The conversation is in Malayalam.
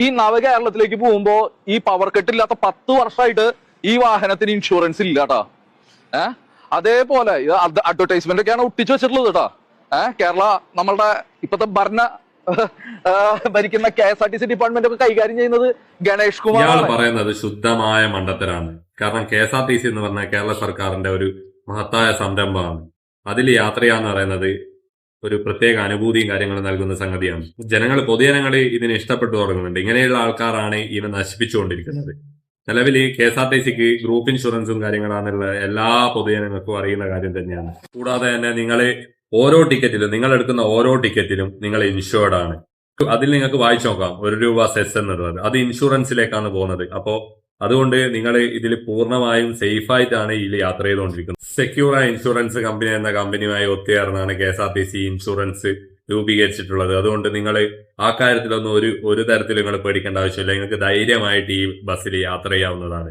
ഈ നവകേരളത്തിലേക്ക് പോകുമ്പോ ഈ പവർ കട്ട് ഇല്ലാത്ത 10 വർഷമായിട്ട് ഈ വാഹനത്തിന് ഇൻഷുറൻസ് ഇല്ല കേട്ടാ. അതേപോലെ അഡ്വർടൈസ്മെന്റ് ഒക്കെയാണ് ഒട്ടിച്ചു വെച്ചിട്ടുള്ളത് കേട്ടാ. കേരള നമ്മളുടെ ഇപ്പത്തെ ഭരിക്കുന്ന KSRTC ഡിപ്പാർട്ട്മെന്റ് ഒക്കെ കൈകാര്യം ചെയ്യുന്നത് ഗണേഷ് കുമാർ. ഇയാൾ പറയുന്നത് ശുദ്ധമായ മണ്ടത്തരാണ്. കാരണം KSRTC എന്ന് പറഞ്ഞാൽ കേരള സർക്കാരിന്റെ ഒരു മഹത്തായ സംരംഭമാണ്. അതിൽ യാത്രയാന്ന് പറയുന്നത് ഒരു പ്രത്യേക അനുഭൂതിയും കാര്യങ്ങളും നൽകുന്ന സംഗതിയാണ്. പൊതുജനങ്ങൾ ഇതിനെ ഇഷ്ടപ്പെട്ടു തുടങ്ങുന്നുണ്ട്. ഇങ്ങനെയുള്ള ആൾക്കാരാണ് ഇതിനെ നശിപ്പിച്ചുകൊണ്ടിരിക്കുന്നത്. നിലവിൽ KSRTCക്ക് ഗ്രൂപ്പ് ഇൻഷുറൻസും കാര്യങ്ങളാണെന്നുള്ള എല്ലാ പൊതുജനങ്ങൾക്കും അറിയുന്ന കാര്യം തന്നെയാണ്. കൂടാതെ തന്നെ നിങ്ങൾ എടുക്കുന്ന ഓരോ ടിക്കറ്റിലും നിങ്ങൾ ഇൻഷുർഡ് ആണ്. അതിൽ നിങ്ങൾക്ക് വായിച്ചു നോക്കാം, ₹1 സെസ് എന്നുള്ളത് അത് ഇൻഷുറൻസിലേക്കാണ് പോകുന്നത്. അപ്പോ അതുകൊണ്ട് നിങ്ങൾ ഇതിൽ പൂർണ്ണമായും സേഫ് ആയിട്ടാണ് ഇതിൽ യാത്ര ചെയ്തുകൊണ്ടിരിക്കുന്നത്. സെക്യൂർ ഇൻഷുറൻസ് കമ്പനി എന്ന കമ്പനിയുമായി ഒത്തുചേർന്നാണ് KSRTC ഇൻഷുറൻസ് രൂപീകരിച്ചിട്ടുള്ളത്. അതുകൊണ്ട് നിങ്ങൾ ആ കാര്യത്തിലൊന്നും ഒരു തരത്തിൽ നിങ്ങൾ പേടിക്കേണ്ട ആവശ്യമില്ല. നിങ്ങൾക്ക് ധൈര്യമായിട്ട് ഈ ബസ്സിൽ യാത്ര ചെയ്യാവുന്നതാണ്.